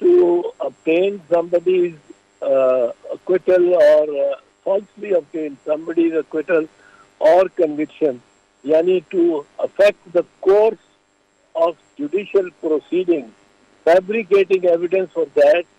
to obtain somebody's acquittal or falsely obtain somebody's acquittal or conviction, yani to affect the course of judicial proceeding, fabricating evidence for that,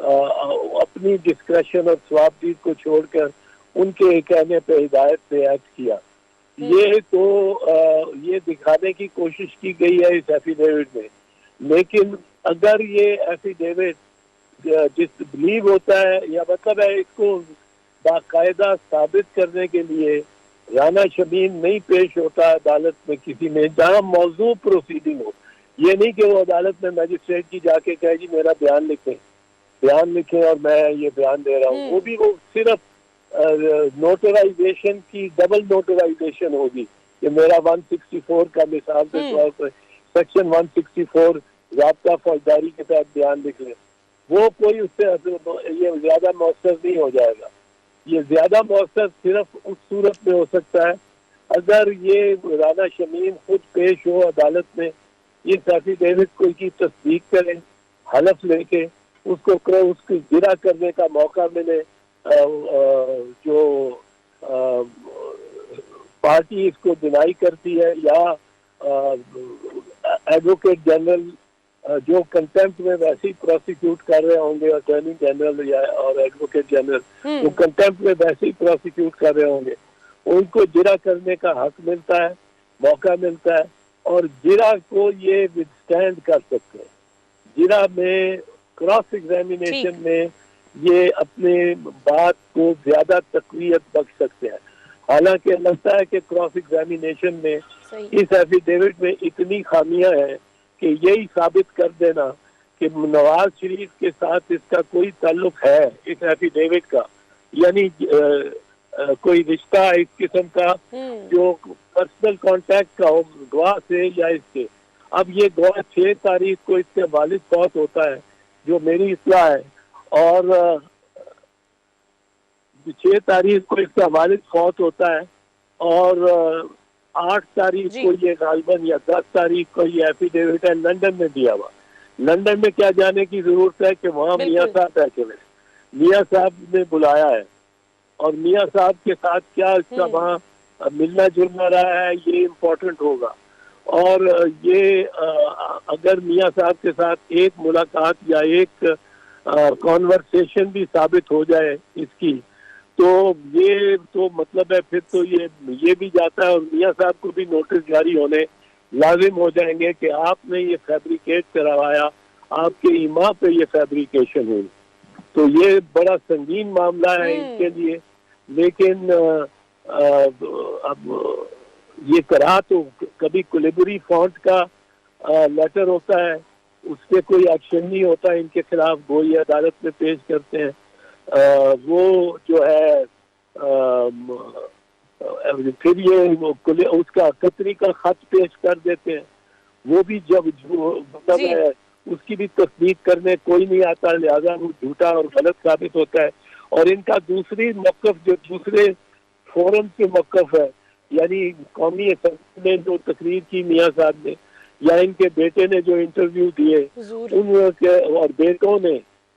اپنی discretion اور ثوابدید کو چھوڑ کر ان کے کہنے پہ ہدایت پہ ایکٹ کیا. یہ تو یہ دکھانے کی کوشش کی گئی ہے اس ایفیڈیوٹ میں. لیکن اگر یہ ایفیڈیوٹ جس بلیو ہوتا ہے یا مطلب ہے اس کو باقاعدہ ثابت کرنے کے لیے رانا شمیم نہیں پیش ہوتا عدالت میں کسی میں جہاں موضوع پروسیڈنگ ہو. یہ نہیں کہ وہ عدالت میں میجسٹریٹ کی جا کے کہے جی میرا بیان لکھیں اور میں یہ بیان دے رہا ہوں. وہ بھی وہ صرف نوٹرائزیشن کی ڈبل نوٹرائزیشن ہوگی کہ میرا 164 کا مثال کے طور پر سیکشن 164 ضابطہ فوجداری کے تحت بیان لکھ لیں. وہ کوئی اس سے یہ زیادہ مؤثر نہیں ہو جائے گا. یہ زیادہ مؤثر صرف اس صورت میں ہو سکتا ہے اگر یہ رانا شمیم خود پیش ہو عدالت میں, اس ایفیڈیوٹ کو کی تصدیق کریں, حلف لے کے اس کو گرا کرنے کا موقع ملے. جو پارٹی اس کو ڈینائی کرتی ہے یا ایڈوکیٹ جنرل جو کنٹمپٹ میں ویسے ہی پروسیکیوٹ کر رہے ہوں گے, اٹارنی جنرل اور ایڈوکیٹ جنرل وہ کنٹمپٹ میں ویسے ہی پروسیکیوٹ کر رہے ہوں گے, ان کو جرا کرنے کا حق ملتا ہے, موقع ملتا ہے, اور جرا کو یہ وithstand کر سکتے ہیں. جرا میں کراس ایگزامینیشن میں یہ اپنے بات کو زیادہ تقویت بخش سکتے ہیں. حالانکہ لگتا ہے کہ کراس ایگزامینیشن میں اس ایفیڈیوٹ میں اتنی خامیاں ہیں کہ یہی ثابت کر دینا کہ نواز شریف کے ساتھ اس کا کوئی تعلق ہے اس ایفیڈیوٹ کا, یعنی کوئی رشتہ اس قسم کا جو پرسنل کانٹیکٹ کا ہو گواہ سے یا اس کے. اب یہ گواہ 6 تاریخ کو اس کے والد فوت ہوتا ہے جو میری اطلاع ہے, اور 6 تاریخ کو اس کا والد فوت ہوتا ہے, اور 8 تاریخ کو یہ غالباً یا 10 تاریخ کو یہ ایفیڈیوٹ ہے لندن میں دیا ہوا. لندن میں کیا جانے کی ضرورت ہے کہ وہاں میاں صاحب بیٹھے ہوئے, میاں صاحب نے بلایا ہے, اور میاں صاحب کے ساتھ کیا اس کا وہاں ملنا جلنا رہا ہے یہ امپورٹنٹ ہوگا. اور یہ اگر میاں صاحب کے ساتھ ایک ملاقات یا ایک کانورسیشن بھی ثابت ہو جائے اس کی, تو یہ تو مطلب ہے پھر تو یہ بھی جاتا ہے, اور میاں صاحب کو بھی نوٹس جاری ہونے لازم ہو جائیں گے کہ آپ نے یہ فیبریکیٹ کروایا, آپ کے ایما پہ یہ فیبریکیشن ہوئی. تو یہ بڑا سنگین معاملہ ہے ان کے لیے. لیکن اب یہ کرا تو کبھی کولیبری فونٹ کا لیٹر ہوتا ہے, اس پہ کوئی ایکشن نہیں ہوتا ان کے خلاف, گوئی عدالت میں پیش کرتے ہیں. وہ جو ہے پھر یہ اس کا قطری کا خط پیش کر دیتے ہیں, وہ بھی جب مطلب ہے اس کی بھی تصدیق کرنے کوئی نہیں آتا, لہذا وہ جھوٹا اور غلط ثابت ہوتا ہے. اور ان کا دوسری موقف جو دوسرے فورم کے موقف ہے, یعنی قومی اسمبلی میں جو تقریر کی میاں صاحب نے یا ان کے بیٹے نے جو انٹرویو دیے ان کے اور بیٹوں نے,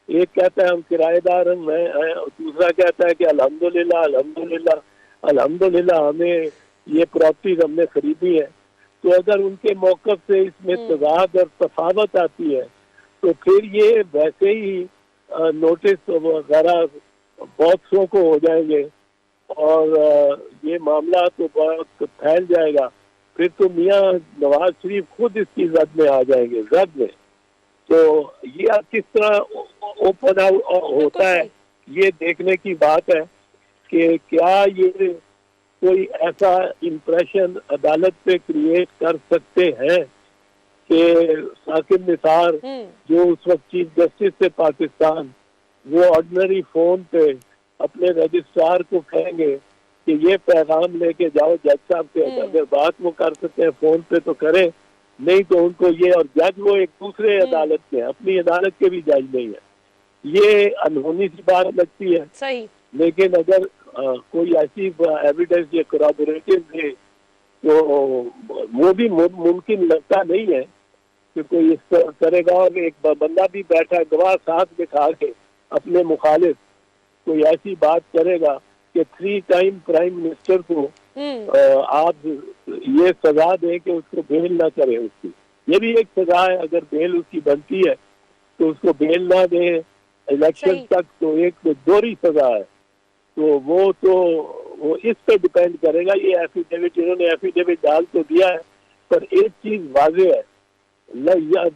ایک کہتا ہے ہم کرایہ دار ہیں, اور دوسرا کہتا ہے کہ الحمدللہ ہمیں یہ پراپرٹیز ہم نے خریدی ہے. تو اگر ان کے موقف سے اس میں تضاد اور تفاوت آتی ہے تو پھر یہ ویسے ہی نوٹس وغیرہ بہت سو کو ہو جائیں گے, اور یہ معاملہ تو بہت پھیل جائے گا. پھر تو میاں نواز شریف خود اس کی زد میں آ جائیں گے, زد میں. تو یہ کس طرح اوپن ہوتا ہے یہ دیکھنے کی بات ہے کہ کیا یہ کوئی ایسا امپریشن عدالت پہ کریٹ کر سکتے ہیں کہ ثاقب نثار جو اس وقت چیف جسٹس سے پاکستان, وہ آرڈنری فون پہ اپنے رجسٹرار کو کہیں گے کہ یہ پیغام لے کے جاؤ جج صاحب سے, اگر بات وہ کر سکتے ہیں فون پہ تو کریں, نہیں تو ان کو یہ, اور جج وہ ایک دوسرے عدالت کے, اپنی عدالت کے بھی جج نہیں ہے. یہ انہونی سی بات لگتی ہے صحیح. لیکن اگر کوئی ایسی ایویڈنس یا کورابوریٹو ہے تو وہ بھی ممکن لگتا نہیں ہے کہ کوئی اس طرح کرے گا. اور ایک بندہ بھی بیٹھا گواہ ساتھ دکھا کے اپنے مخالف کوئی ایسی بات کرے گا کہ 3 ٹائم پرائم منسٹر کو آپ یہ سزا دیں کہ اس کو بیل نہ کریں. اس کی یہ بھی ایک سزا ہے, اگر بیل اس کی بنتی ہے تو اس کو بیل نہ دیں, الیکشن تک تو ایک تو دوہری سزا ہے. تو وہ اس پہ ڈپینڈ کرے گا. یہ ایفیڈیوٹ انہوں نے ایفیڈیوٹ ڈال تو دیا ہے, پر ایک چیز واضح ہے,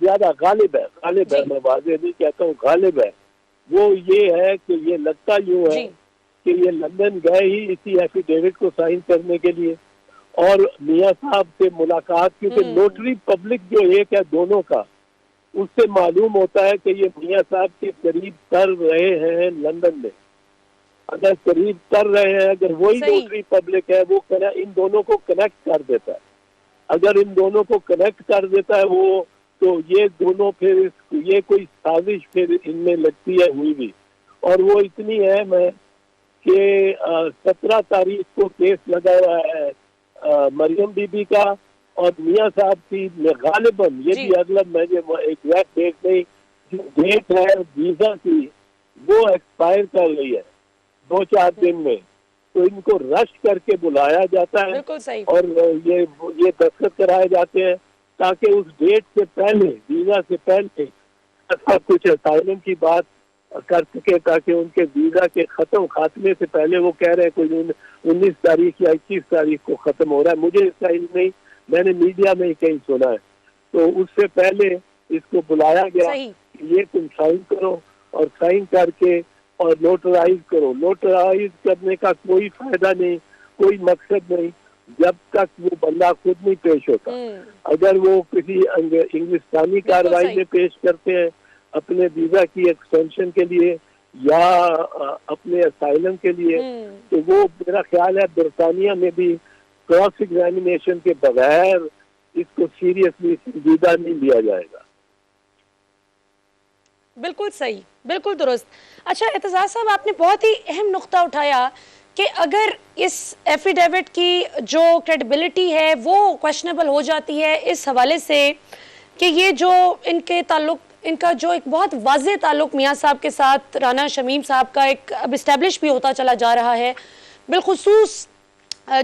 زیادہ غالب ہے, میں واضح نہیں کہتا ہوں, غالب ہے, وہ یہ ہے کہ یہ لگتا یوں ہے کہ یہ لندن گئے ہی اسی ایفیڈیوٹ کو سائن کرنے کے لیے, اور میاں صاحب سے ملاقات, کیونکہ نوٹری پبلک جو ایک ہے دونوں کا, اس سے معلوم ہوتا ہے کہ یہ میاں صاحب کے قریب کر رہے ہیں لندن میں. اگر قریب کر رہے ہیں, اگر وہی نوٹری پبلک ہے, وہ ان دونوں کو کنیکٹ کر دیتا ہے. اگر ان دونوں کو کنیکٹ کر دیتا ہے وہ, تو یہ دونوں پھر یہ کوئی سازش پھر ان میں لگتی ہے ہوئی بھی. اور وہ اتنی اہم ہے کہ 17 تاریخ کو کیس لگا ہوا ہے مریم بی بی کا اور میاں صاحب کی غالباً, یہ بھی اغلب میں جو ایگزیکٹ ڈیٹ نہیں, جو ڈیٹ ہے ویزا کی وہ ایکسپائر کر رہی ہے 2-4 دن میں. تو ان کو رش کر کے بلایا جاتا ہے اور یہ دستخط کرائے جاتے ہیں تاکہ اس ڈیٹ سے پہلے, ویزا سے پہلے کچھ اسائلم کی بات کر سکے, تاکہ ان کے ویزا کے خاتمے سے پہلے, وہ کہہ رہے ہیں کوئی 19 تاریخ یا 21 تاریخ کو ختم ہو رہا ہے, مجھے اس کا علم نہیں, میں نے میڈیا میں ہی کہیں سنا ہے. تو اس سے پہلے اس کو بلایا گیا کہ یہ تم سائن کرو, اور سائن کر کے اور نوٹرائز کرو. نوٹرائز کرنے کا کوئی فائدہ نہیں, کوئی مقصد نہیں, جب تک وہ بندہ خود نہیں پیش ہوتا. اگر وہ کسی انگلستانی کارروائی میں پیش کرتے ہیں اپنے ویزا کی ایکسٹینشن کے لیے یا اپنے اسائلم کے لیے, تو وہ میرا خیال ہے برطانیہ میں بھی کراس ایگزامینیشن کے بغیر اس کو سیریسلی سنجیدہ نہیں لیا جائے گا. بالکل صحیح, بالکل درست. اچھا اعتزاز صاحب, آپ نے بہت ہی اہم نقطہ اٹھایا کہ اگر اس ایفیڈیوٹ کی جو کریڈیبلٹی ہے وہ کویشنیبل ہو جاتی ہے اس حوالے سے کہ یہ جو ان کا جو ایک بہت واضح تعلق میاں صاحب کے ساتھ رانا شمیم صاحب کا ایک اب اسٹیبلش بھی ہوتا چلا جا رہا ہے, بالخصوص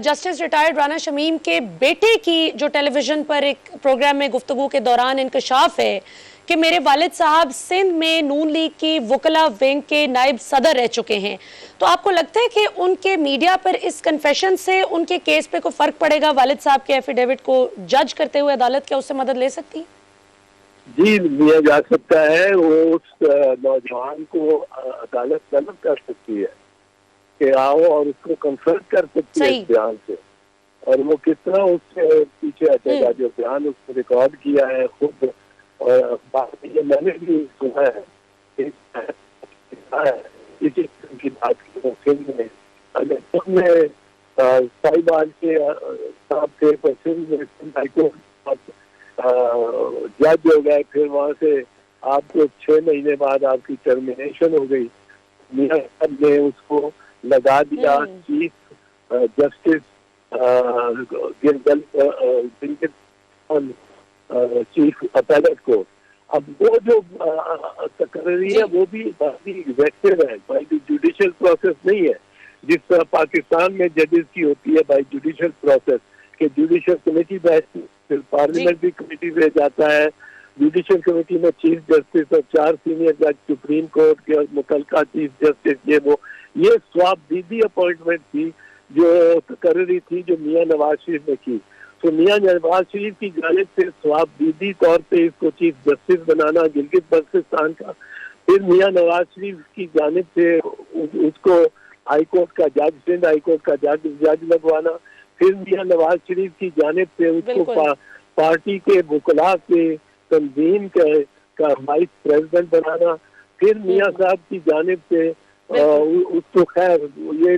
جسٹس ریٹائرڈ رانا شمیم کے بیٹے کی جو ٹیلی ویژن پر ایک پروگرام میں گفتگو کے دوران انکشاف ہے کہ میرے والد صاحب سندھ میں نون لیگ کی وکلا ونگ کے نائب صدر رہ چکے ہیں. تو آپ کو لگتا ہے کہ ان کے میڈیا پر اس کنفیشن سے ان کے کیس پہ کوئی فرق پڑے گا؟ والد صاحب کے ایفیڈیوٹ کو جج کرتے ہوئے عدالت کیا اس سے مدد لے سکتی ہے؟ جی, لیا جا سکتا ہے. وہ اس نوجوان کو عدالت طلب کر سکتی ہے کہ آؤ, اور اس کو کنسلٹ کر سکتی ہے اس بیان سے, اور وہ کس طرح اس سے پیچھے ہٹے گا. جو بیان اس نے ریکارڈ کیا ہے خود, اور بات یہ میں نے بھی سنا ہے اسی قسم کی بات کی سندھ میں, اگر سب میں صاحبان کے صاحب تھے تو سندھ میں سندھ ہائی کورٹ جج ہو گئے, پھر وہاں سے آپ کو 6 مہینے بعد آپ کی ٹرمینیشن ہو گئی. میاں صاحب نے اس کو لگا دیا چیف جسٹس چیف اپیلٹ کو. اب وہ جو تقرری ہے وہ بھی ایگزیکٹو ہے, بائی دی جوڈیشل پروسیس نہیں ہے جس طرح پاکستان میں ججز کی ہوتی ہے بائی جوڈیشل پروسیس, کہ جوڈیشل کمیٹی بیٹھتی, پھر پارلیمنٹری کمیٹی میں جاتا ہے, جوڈیشل کمیٹی میں چیف جسٹس اور 4 سینئر جج سپریم کورٹ کے اور متعلقہ چیف جسٹس, یہ سواب دیدی اپوائنٹمنٹ تھی جو تقرری تھی جو میاں نواز شریف نے کی. تو میاں نواز شریف کی جانب سے سواب دیدی طور پہ اس کو چیف جسٹس بنانا گلگت بلتستان کا, پھر میاں نواز شریف کی جانب سے اس کو ہائی کورٹ کا جج, سندھ ہائی کورٹ کا جج لگوانا, پھر میاں نواز شریف کی جانب سے اس کو پارٹی کے وکلاء کے تنظیم کا وائس پریزیڈنٹ بنانا, پھر میاں صاحب کی جانب سے اس کو خیر یہ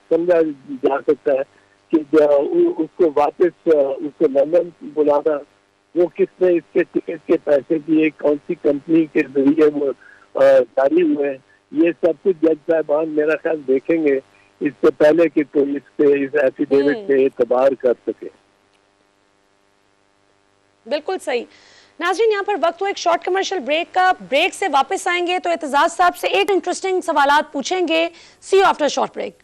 سمجھا جا سکتا ہے کہ اس کو واپس اس کو لندن بلانا, وہ کس نے اس کے ٹکٹ کے پیسے دیے, کون سی کمپنی کے ذریعے وہ جاری ہوئے, یہ سب کچھ جج صاحبان میرا خیال دیکھیں گے اس سے پہلے کہ کوئی اس ایفیڈیوٹ پہ اعتبار کر سکے. بالکل صحیح. ناظرین, یہاں پر وقت ہو ایک شارٹ کمرشل بریک کا. بریک سے واپس آئیں گے تو اعتزاز صاحب سے ایک انٹرسٹنگ سوالات پوچھیں گے. سی یو آفٹر شارٹ بریک.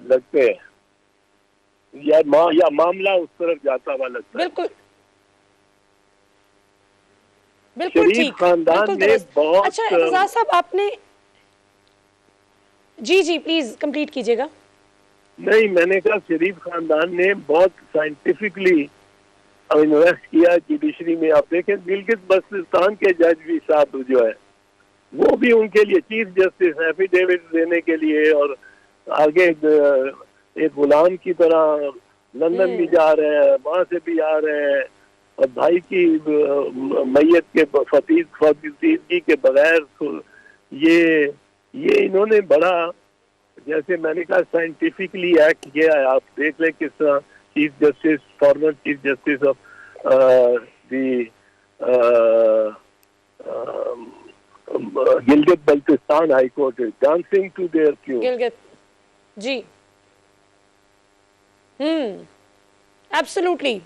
لگتے ہیں یا معاملہ اس طرف جاتا ہوا لگتا ہے. بالکل بالکل شریف ٹھیک، خاندان بالکل نے درست. بہت اچھا اعتزاز صاحب آپ نے جی پلیز کمپلیٹ کیجیے گا. نہیں، میں نے کہا شریف خاندان نے بہت سائنٹیفکلی انویسٹ کیا جوڈیشری میں. آپ دیکھیں گلگت بلتستان کے جج بھی صاحب جو ہے وہ بھی ان کے لیے چیف جسٹس ایفیڈیوٹ دینے کے لیے اور آگے ایک غلام کی طرح لندن بھی جا رہے ہیں، وہاں سے بھی آ رہے ہیں، اور بھائی کی میت کے فتیدگی کے بغیر یہ انہوں نے بڑا، جیسے میں نے کہا سائنٹیفکلی ایکٹ کیا ہے. آپ دیکھ لیں کس طرح chief justice, former chief justice of the Gilgit Baltistan high court dancing to their tune. Gilgit جی ایبسولوٹلی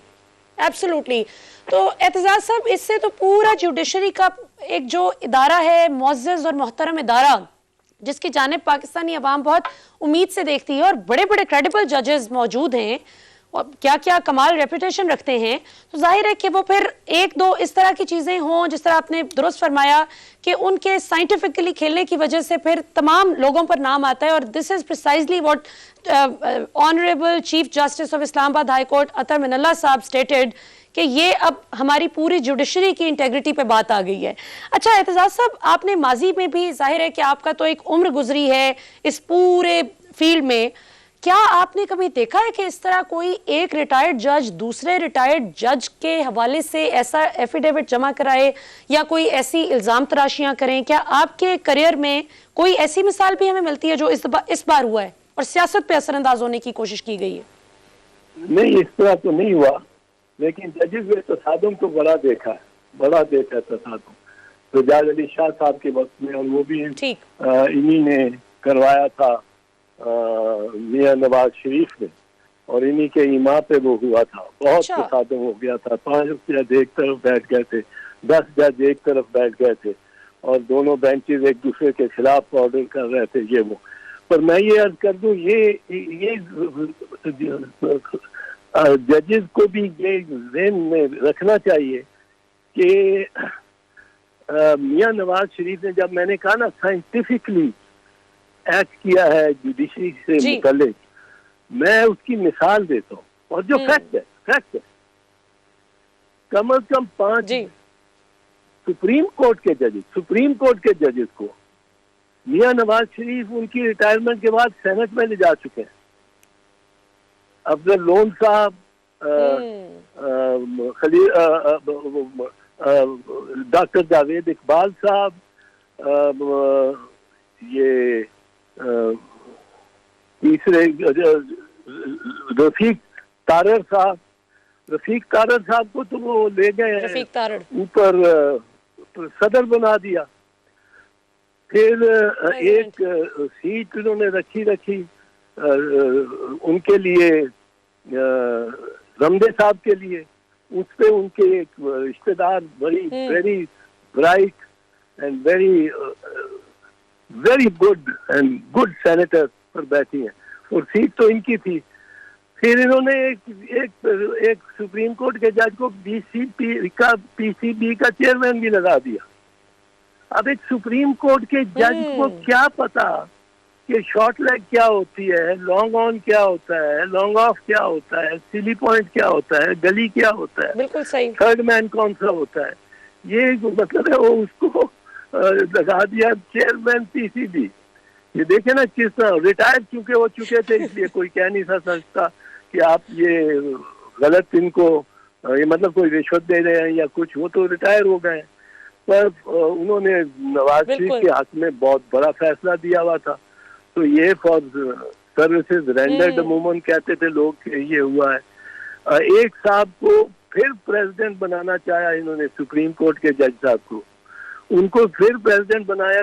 ایبسولوٹلی. تو اعتزاز صاحب اس سے تو پورا جوڈیشری کا ایک جو ادارہ ہے معزز اور محترم ادارہ جس کی جانب پاکستانی عوام بہت امید سے دیکھتی ہے اور بڑے بڑے کریڈیبل ججز موجود ہیں اور کیا کیا کمال ریپوٹیشن رکھتے ہیں، تو ظاہر ہے کہ وہ پھر ایک دو اس طرح کی چیزیں ہوں جس طرح آپ نے درست فرمایا کہ ان کے سائنٹیفکلی کھیلنے کی وجہ سے پھر تمام لوگوں پر نام آتا ہے. اور this is precisely what honourable chief justice of Islamabad high court اطہر من اللہ صاحب اسٹیٹڈ کہ یہ اب ہماری پوری جوڈیشری کی انٹیگریٹی پہ بات آ گئی ہے. اچھا اعتزاز صاحب، آپ نے ماضی میں بھی ظاہر ہے کہ آپ کا تو ایک عمر گزری ہے اس پورے فیلڈ میں، کیا آپ نے کبھی دیکھا ہے کہ اس طرح کوئی ایک ریٹائرڈ جج دوسرے ریٹائرڈ جج کے حوالے سے ایسا ایفیڈیوٹ جمع کرائے یا کوئی ایسی الزام تراشیاں کریں؟ کیا آپ کے کریئر میں کوئی ایسی مثال بھی ہمیں ملتی ہے جو اس بار ہوا ہے اور سیاست پہ اثر انداز ہونے کی کوشش کی گئی ہے؟ نہیں، اس طرح تو نہیں ہوا، لیکن ججز میں تصادم تو بڑا دیکھا ہے تصادم. تو جاج علی شاہ صاحب کے وقت میں، اور وہ بھی انہی نے کروایا تھا میاں نواز شریف نے، اور انہی کے ایما پہ وہ ہوا تھا. بہت تصادم ہو گیا تھا. 5 جج ایک طرف بیٹھ گئے تھے، 10 جج ایک طرف بیٹھ گئے تھے، اور دونوں بینچز ایک دوسرے کے خلاف آرڈر کر رہے تھے یہ وہ. پر میں یہ عرض کر دوں، یہ ججز کو بھی یہ ذہن میں رکھنا چاہیے کہ میاں نواز شریف نے، جب میں نے کہا نا سائنٹیفکلی ایکٹ کیا ہے جوڈیشری سے متعلق، میں اس کی مثال دیتا ہوں. اور جو فیکٹ ہے کم از کم 5 سپریم کورٹ کے ججز کو میاں نواز شریف ان کی ریٹائرمنٹ کے بعد سینٹ میں لے جا چکے ہیں. افضل لون صاحب، ڈاکٹر جاوید اقبال صاحب، یہ تیسرے رفیق تارڑ صاحب کو تو وہ لے گئے اوپر صدر بنا دیا. پھر ایک سیٹ انہوں نے رکھی ان کے لیے، رمدے صاحب کے لیے. اس پہ ان کے ایک رشتہ دار very bright and very good senator پر بیٹھی ہیں، اور سیٹ تو ان کی تھی. پھر انہوں نے ایک سپریم کورٹ کے جج کو پی سی بی کا چیئرمین بھی لگا دیا. اب ایک سپریم کورٹ کے جج کو کیا پتا کہ شارٹ لیگ کیا ہوتی ہے، لانگ آن کیا ہوتا ہے، لانگ آف کیا ہوتا ہے، سیلی پوائنٹ کیا ہوتا ہے، گلی کیا ہوتا ہے، بالکل صحیح، تھرڈ مین کون سا ہوتا ہے. یہ مطلب ہے وہ اس کو لگا دیا چیئرمین پی سی بی. یہ دیکھیں نا کس طرح ریٹائر کیونکہ ہو چکے تھے، اس لیے کوئی کہہ نہیں سکتا کہ آپ یہ غلط ان کو، یہ مطلب کوئی رشوت دے رہے ہیں یا کچھ. وہ تو ریٹائر ہو گئے. پر انہوں نے نواز شریف کے حق میں بہت بڑا فیصلہ دیا ہوا تھا. تو یہ فار سروسز رینڈرڈ عموماً کہتے تھے لوگ کہ یہ ہوا ہے. ایک صاحب کو پھر پریزیڈنٹ بنانا چاہا انہوں نے، سپریم کورٹ کے جج صاحب کو، ان کو پھر پریزیڈنٹ بنایا،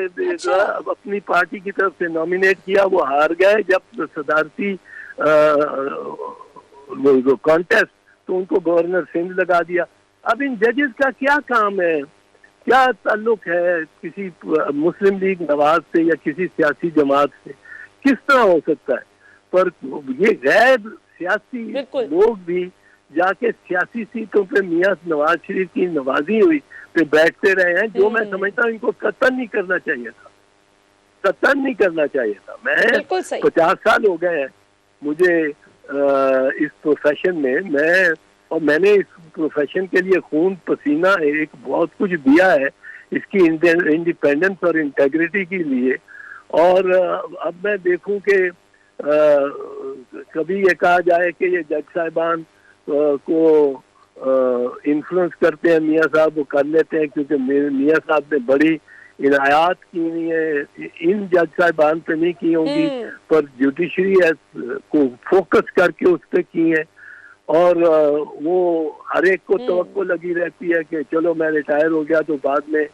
اب اپنی پارٹی کی طرف سے نامینیٹ کیا. وہ ہار گئے جب صدارتی کانٹیسٹ، تو ان کو گورنر سندھ لگا دیا. اب ان ججز کا کیا کام ہے، کیا تعلق ہے کسی مسلم لیگ نواز سے یا کسی سیاسی جماعت سے؟ کس طرح ہو سکتا ہے؟ پر یہ غیر سیاسی لوگ بھی جا کے سیاسی سیٹوں پہ میاں نواز شریف کی نوازی ہوئی پہ بیٹھتے رہے ہیں، جو میں سمجھتا ہوں ان کو قطعاً نہیں کرنا چاہیے تھا، قطعاً نہیں کرنا چاہیے تھا۔ میں 50 سال ہو گئے ہیں مجھے اس پروفیشن میں، میں نے اس پروفیشن کے لیے خون پسینہ ایک بہت کچھ دیا ہے اس کی انڈیپینڈنس اور انٹیگریٹی کے لیے، اور اب میں دیکھوں کہ کبھی یہ کہا جائے کہ یہ جج صاحبان کو انفلوئنس کرتے ہیں، میاں صاحب وہ کر لیتے ہیں کیونکہ میاں صاحب نے بڑی عنایات کی ہوئی ہیں، ان جج صاحبان پہ نہیں کی ہوں گی پر جوڈیشری کو فوکس کر کے اس پہ کی ہیں، اور وہ ہر ایک کو توقع لگی رہتی ہے کہ چلو میں ریٹائر ہو گیا تو بعد میں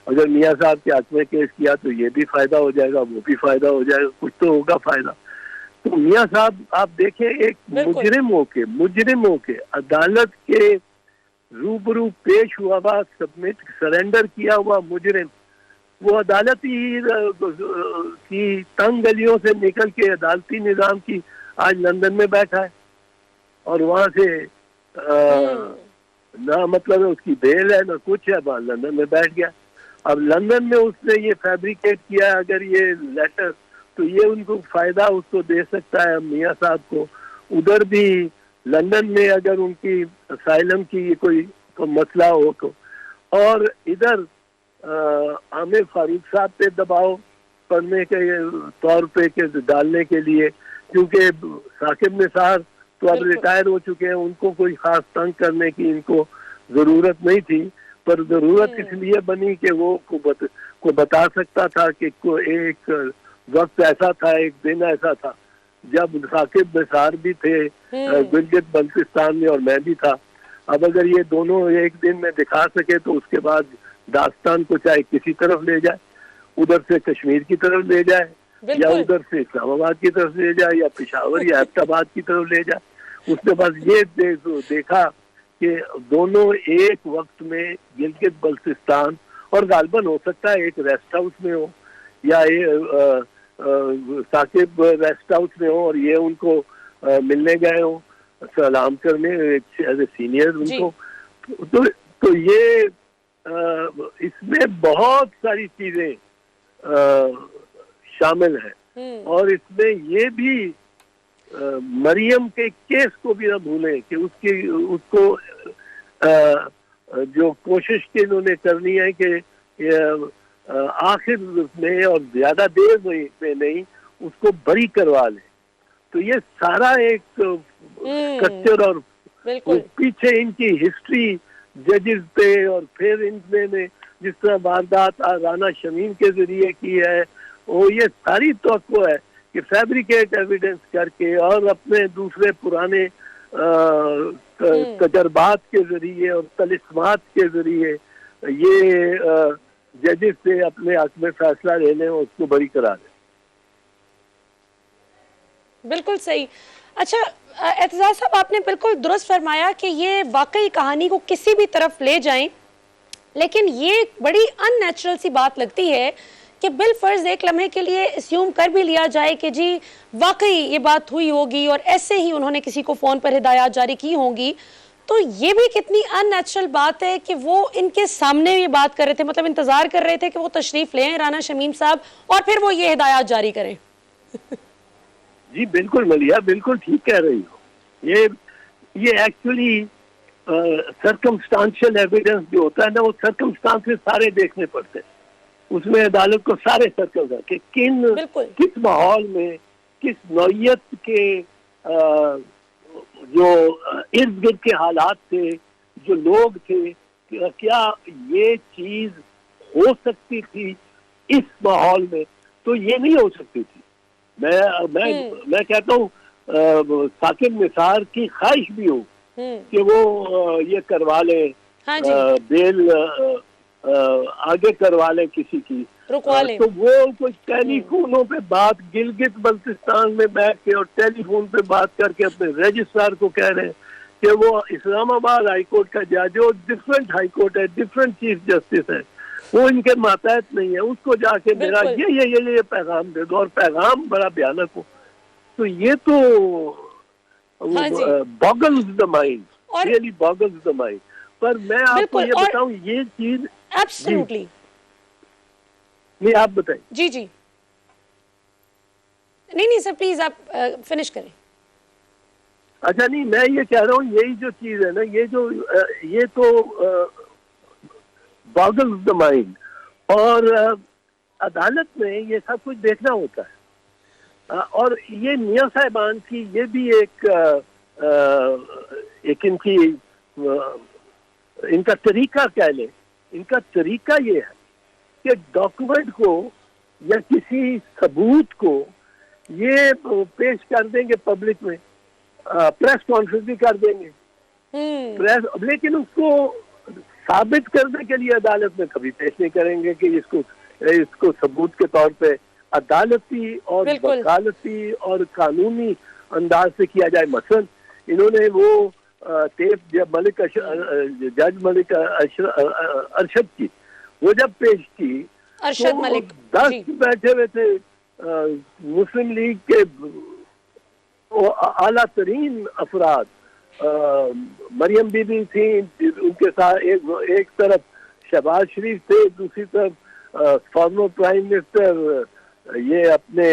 اگر میاں صاحب کے حق میں کیس کیا تو یہ بھی فائدہ ہو جائے گا، وہ بھی فائدہ ہو جائے گا، کچھ تو ہوگا فائدہ۔ تو میاں صاحب آپ دیکھیں ایک مجرموں کے عدالت کے روبرو پیش ہوا ہوا سرنڈر کیا ہوا مجرم، وہ عدالتی کی تنگ گلیوں سے نکل کے عدالتی نظام کی آج لندن میں بیٹھا ہے، اور وہاں سے نہ مطلب اس کی بیل ہے نہ کچھ ہے، وہاں لندن میں بیٹھ گیا۔ اب لندن میں اس نے یہ فیبریکیٹ کیا اگر یہ لیٹر تو یہ ان کو فائدہ اس کو دے سکتا ہے میاں صاحب کو، ادھر بھی لندن میں اگر ان کی اسائلم کی کوئی مسئلہ ہو تو، اور ادھر عامر فاروق صاحب پہ دباؤ پڑنے کے طور پہ ڈالنے کے لیے، کیونکہ ثاقب نثار تو اب ریٹائر ہو چکے ہیں، ان کو کوئی خاص تنگ کرنے کی ان کو ضرورت نہیں تھی، پر ضرورت اس لیے بنی کہ وہ کو بتا سکتا تھا کہ ایک وقت ایسا تھا، ایک دن ایسا تھا جب ثاقب نثار بھی تھے گلگت بلتستان میں اور میں بھی تھا۔ اب اگر یہ دونوں ایک دن میں دکھا سکے تو اس کے بعد داستان کو چاہے کسی طرف لے جائے، ادھر سے کشمیر کی طرف لے جائے یا ادھر سے اسلام آباد کی طرف لے جائے یا پشاور یا ایبٹ آباد کی طرف لے جائے، اس نے بس یہ دیکھا کہ دونوں ایک وقت میں گلگت بلتستان، اور غالباً ہو سکتا ہے ایک ریسٹ ہاؤس میں ہو یا ثاقب ریسٹ ہاؤس میں ہو اور یہ ان کو ملنے گئے ہوں سلام کرنے ایز اے سینئر ان کو، تو یہ اس میں بہت ساری چیزیں شامل ہیں، اور اس میں یہ بھی مریم کے کیس کو بھی نہ بھولیں کہ اس کو جو کوشش کی انہوں نے کرنی ہے کہ آخر میں اور زیادہ دیر میں نہیں اس کو بری کروا لیں، تو یہ سارا ایک اسٹرکچر اور پیچھے ان کی ہسٹری ججز پہ، اور پھر ان نے جس طرح واردات رانا شمیم کے ذریعے کی ہے، وہ یہ ساری توقع ہے کہ فیبریکیٹ ایویڈنس کر کے اور اپنے دوسرے پرانے تجربات کے ذریعے اور طلسمات کے ذریعے یہ ججز سے اپنے حق میں فیصلہ لینے اور اس کو بری کرا دیں۔ بالکل صحیح۔ اچھا اعتزاز صاحب، آپ نے بالکل درست فرمایا کہ یہ واقعی کہانی کو کسی بھی طرف لے جائیں، لیکن یہ بڑی ان نیچرل سی بات لگتی ہے کہ بالفرض ایک لمحے کے لیے اسیوم کر بھی لیا جائے کہ جی واقعی یہ بات ہوئی ہوگی اور ایسے ہی انہوں نے کسی کو فون پر ہدایات جاری کی ہوں گی، تو یہ بھی کتنی ان نیچرل بات ہے کہ وہ ان کے سامنے یہ بات کر رہے تھے، مطلب انتظار کر رہے تھے کہ وہ تشریف لیں رانا شمیم صاحب اور پھر وہ یہ ہدایات جاری کریں۔ جی بالکل ملیحہ، بالکل ٹھیک کہہ رہی ہو۔ یہ ایکچولی سرکمسٹانشل ایویڈنس جو ہوتا ہے نا، وہ سرکمسٹانسز سارے دیکھنے پڑتے ہیں، اس میں عدالت کو سارے سرکل کہ کس ماحول میں کس نوعیت کے جو ارد گرد کے حالات تھے، جو لوگ تھے، کیا یہ چیز ہو سکتی تھی اس ماحول میں، تو یہ نہیں ہو سکتی تھی۔ میں کہتا ہوں ثاقب نثار کی خواہش بھی ہو کہ وہ یہ کروا لے، بیل آگے کروا لے کسی کی، تو وہ کچھ ٹیلی فونوں پہ بات گلگت بلتستان میں بیٹھ کے اور ٹیلی فون پہ بات کر کے اپنے رجسٹرار کو کہہ رہے ہیں کہ وہ اسلام آباد ہائی کورٹ کا جج ہے، ڈفرینٹ ہائی کورٹ ہے، ڈفرینٹ چیف جسٹس ہے، وہ ان کے ماتحت نہیں ہے، اس کو جا کے میرا یہ پیغام دے دو، اور پیغام بڑا بھیانک ہو تو یہ تو boggles the mind, really boggles the mind. پر میں آپ کو یہ بتاؤں یہ چیز ایبسلیوٹلی نہیں آپ بتائیں. جی جی نہیں سر پلیز آپ فنش کریں. اچھا نہیں میں یہ کہہ رہا ہوں یہی جو چیز ہے نا یہ تو boggles the mind. اور عدالت میں یہ سب کچھ دیکھنا ہوتا ہے اور یہ میاں صاحبان کی یہ بھی ایک ان کی ان کا طریقہ کہہ لیں. ان کا طریقہ یہ ہے کہ ڈاکومنٹ کو یا کسی ثبوت کو یہ پیش کر دیں گے پبلک میں, پریس کانفرنس بھی کر دیں گے, لیکن اس کو ثابت کرنے کے لیے عدالت میں کبھی پیش نہیں کریں گے کہ اس کو ثبوت کے طور پہ عدالتی اور وکالتی اور قانونی انداز سے کیا جائے. مثلا انہوں نے وہ ٹیپ جج ملک ارشد کی وہ جب پیش کی ارشد ملک 10 بیٹھے ہوئے تھے مسلم لیگ کے اعلیٰ ترین افراد, مریم بی بی تھیں ان کے ساتھ, ایک طرف شہباز شریف تھے, دوسری طرف فارمر پرائم منسٹر یہ اپنے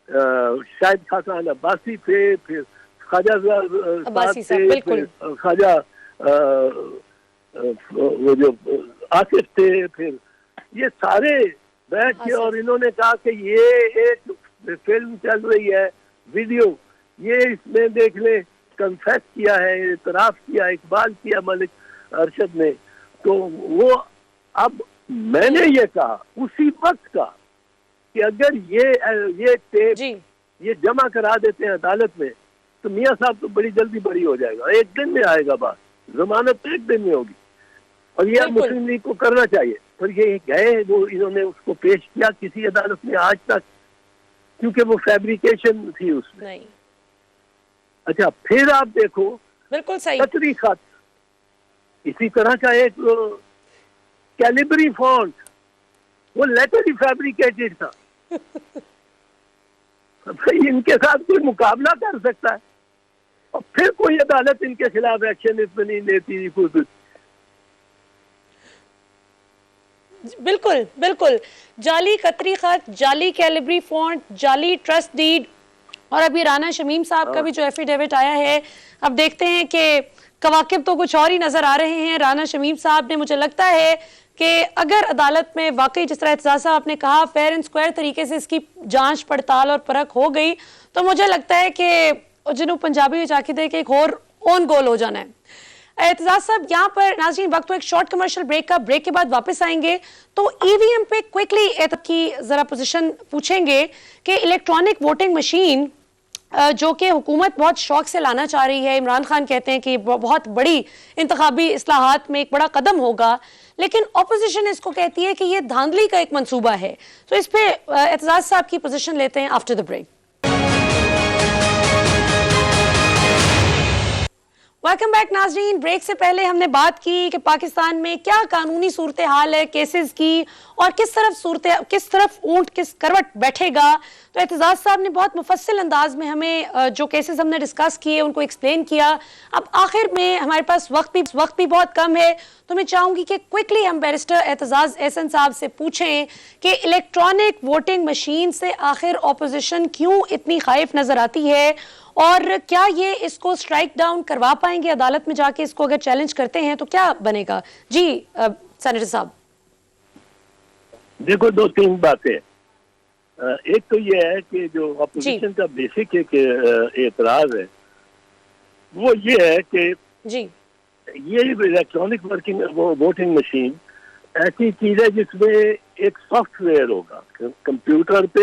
شاہد خاقان عباسی تھے, پھر خواجہ تھے, پھر خواجہ وہ جو آصف تھے, پھر یہ سارے بیٹھ کے اور انہوں نے کہا کہ یہ ایک فلم چل رہی ہے ویڈیو, یہ اس میں دیکھ لیں کنفیس کیا ہے, اعتراف کیا, اقبال کیا ملک ارشد نے. تو وہ اب میں نے یہ کہا اسی وقت کا کہ اگر یہ ٹیپ یہ جمع کرا دیتے ہیں عدالت میں تو میاں صاحب تو بڑی جلدی بری ہو جائے گا, ایک دن میں آئے گا بات, ضمانت تو ایک دن میں ہوگی. اور یہ مسلم لیگ کو کرنا چاہیے. پر یہ گئے وہ انہوں نے اس کو پیش کیا کسی عدالت میں آج تک, کیونکہ وہ فیبریکیشن تھی اس میں. اچھا پھر آپ دیکھو بالکل صحیح قطری خط اسی طرح کا ایک کیلیبری فونٹ وہ لیٹر ہی فیبریکیٹڈ تھا. ان کے ساتھ کوئی مقابلہ کر سکتا ہے؟ اور پھر کوئی عدالت ان کے خلاف ایکشن اس میں نہیں لیتی. بالکل بالکل جعلی قطری خط, جعلی کیلیبری فونٹ, جعلی ٹرسٹ ڈیڈ, اور ابھی رانا شمیم صاحب کا بھی جو ایفیڈیوٹ آیا ہے. اب دیکھتے ہیں کہ کواکب تو کچھ اور ہی نظر آ رہے ہیں. رانا شمیم صاحب نے, مجھے لگتا ہے کہ اگر عدالت میں واقعی جس طرح اعتزاز صاحب نے کہا فیئر اینڈ اسکوائر طریقے سے اس کی جانچ پڑتال اور پرکھ ہو گئی تو مجھے لگتا ہے کہ جنوب پنجابی چاکی دے کہ ایک اور اون گول ہو جانا ہے. اعتزاز صاحب یہاں پر ناظرین وقت تو ایک شارٹ کمرشل بریک کا, بریک کے بعد واپس آئیں گے تو ای وی ایم پہ کوئکلی کی ذرا پوزیشن پوچھیں گے کہ الیکٹرانک ووٹنگ مشین جو کہ حکومت بہت شوق سے لانا چاہ رہی ہے, عمران خان کہتے ہیں کہ بہت بڑی انتخابی اصلاحات میں ایک بڑا قدم ہوگا, لیکن اپوزیشن اس کو کہتی ہے کہ یہ دھاندلی کا ایک منصوبہ ہے. تو اس پہ اعتزاز صاحب کی پوزیشن لیتے ہیں after the break. Welcome back ناظرین. بریک سے پہلے ہم نے بات کی کہ پاکستان میں کیا قانونی صورتحال ہے کیسز کی اور کس طرف اونٹ کس کروٹ بیٹھے گا. تو اعتزاز صاحب نے بہت مفصل انداز میں ہمیں جو کیسز ہم نے ڈسکس کیے ان کو ایکسپلین کیا. اب آخر میں ہمارے پاس وقت بھی بہت کم ہے تو میں چاہوں گی کہ کوئکلی ہم بیرسٹر اعتزاز احسن صاحب سے پوچھیں کہ الیکٹرانک ووٹنگ مشین سے آخر اپوزیشن کیوں اتنی خائف نظر آتی ہے اور کیا یہ اس کو سٹرائک ڈاؤن کروا پائیں گے عدالت میں جا کے, اس کو اگر چیلنج کرتے ہیں تو کیا بنے گا. جی سینیٹر صاحب. دیکھو 2-3 باتیں. ایک تو یہ ہے کہ جو اپوزیشن کا بیسک ایک اعتراض ہے وہ یہ ہے کہ یہ الیکٹرانک ووٹنگ مشین ایسی چیز ہے جس میں ایک سافٹ ویئر ہوگا, کمپیوٹر پہ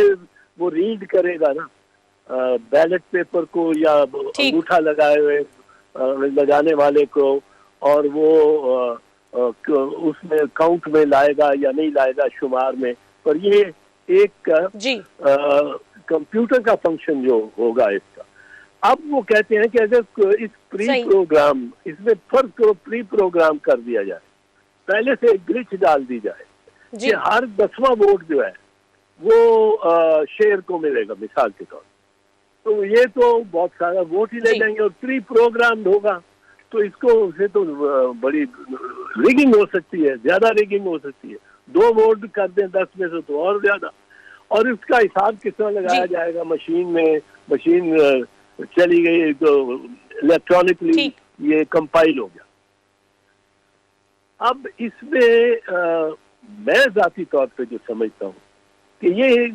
وہ ریڈ کرے گا نا بیلٹ پیپر کو یا انگوٹھا لگانے والے کو, اور وہ اس میں کاؤنٹ میں لائے گا یا نہیں لائے گا شمار میں. پر یہ ایک کمپیوٹر کا فنکشن جو ہوگا اس کا. اب وہ کہتے ہیں کہ اگر اس میں فرض کرو پری پروگرام کر دیا جائے, پہلے سے ایک گلچ ڈال دی جائے کہ ہر 10واں ووٹ جو ہے وہ شیر کو ملے گا مثال کے طور پر, تو یہ تو بہت سارا ووٹ ہی لے جی۔ جائیں گے اور پری پروگرامڈ ہوگا تو اس کو سے تو بڑی ریگنگ ہو سکتی ہے, زیادہ ریگنگ ہو سکتی ہے. 2 ووٹ کر دیں 10 میں سے تو اور زیادہ. اور اس کا حساب کس طرح لگایا جی۔ جائے گا؟ مشین چلی گئی تو الیکٹرانکلی ٹھیک۔ یہ کمپائل ہو گیا. اب اس میں میں ذاتی طور پہ جو سمجھتا ہوں کہ یہ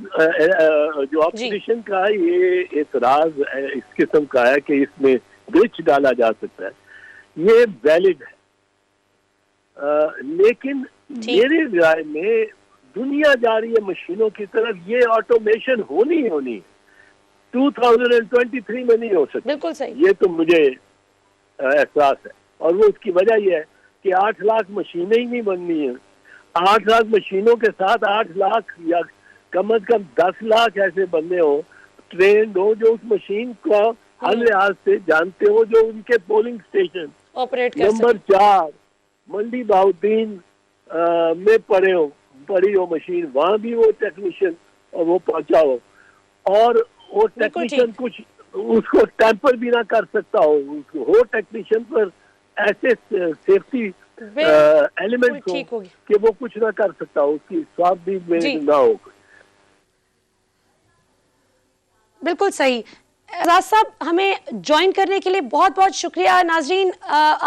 جو اپوزیشن کا یہ اعتراض اس قسم کا ہے کہ اس میں گلچ ڈالا جا سکتا ہے, یہ ویلڈ ہے. لیکن میری رائے میں دنیا جا رہی ہے مشینوں کی طرف, یہ آٹومیشن ہونی ہے. 2023 میں نہیں ہو سکتی. بالکل صحیح. یہ تو مجھے احساس ہے, اور وہ اس کی وجہ یہ ہے کہ 8 لاکھ مشینیں ہی نہیں بننی ہیں. 8 لاکھ مشینوں کے ساتھ 8 لاکھ یا کم از کم 10 لاکھ ایسے بندے ہوں, ٹرینڈ ہو, جو اس مشین کو ہر لحاظ سے جانتے ہو, جو ان کے پولنگ اسٹیشن آپریٹ کر نمبر 4 منڈی بہاؤدین میں پڑی ہو مشین, وہاں بھی وہ ٹیکنیشین اور وہ پہنچا ہو, اور وہ ٹیکنیشین کچھ اس کو ٹیمپر بھی نہ کر سکتا ہو ٹیکنیشین پر ایسے سیفٹی ایلیمنٹ ہو کہ وہ کچھ نہ کر سکتا ہو, اس کی سواب بھی نہ ہو. بالکل صحیح. اعزاز صاحب ہمیں جوائن کرنے کے لیے بہت بہت شکریہ. ناظرین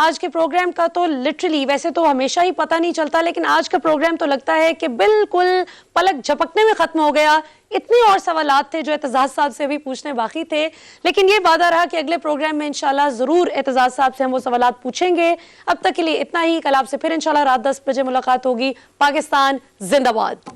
آج کے پروگرام کا تو لٹرلی ویسے تو ہمیشہ ہی پتہ نہیں چلتا, لیکن آج کا پروگرام تو لگتا ہے کہ بالکل پلک جھپکنے میں ختم ہو گیا. اتنے اور سوالات تھے جو اعتزاز صاحب سے بھی پوچھنے باقی تھے, لیکن یہ وعدہ رہا کہ اگلے پروگرام میں انشاءاللہ ضرور اعتزاز صاحب سے ہم وہ سوالات پوچھیں گے. اب تک کے لیے اتنا ہی. کل آپ سے پھر انشاءاللہ رات 10 بجے ملاقات ہوگی. پاکستان زندہ باد.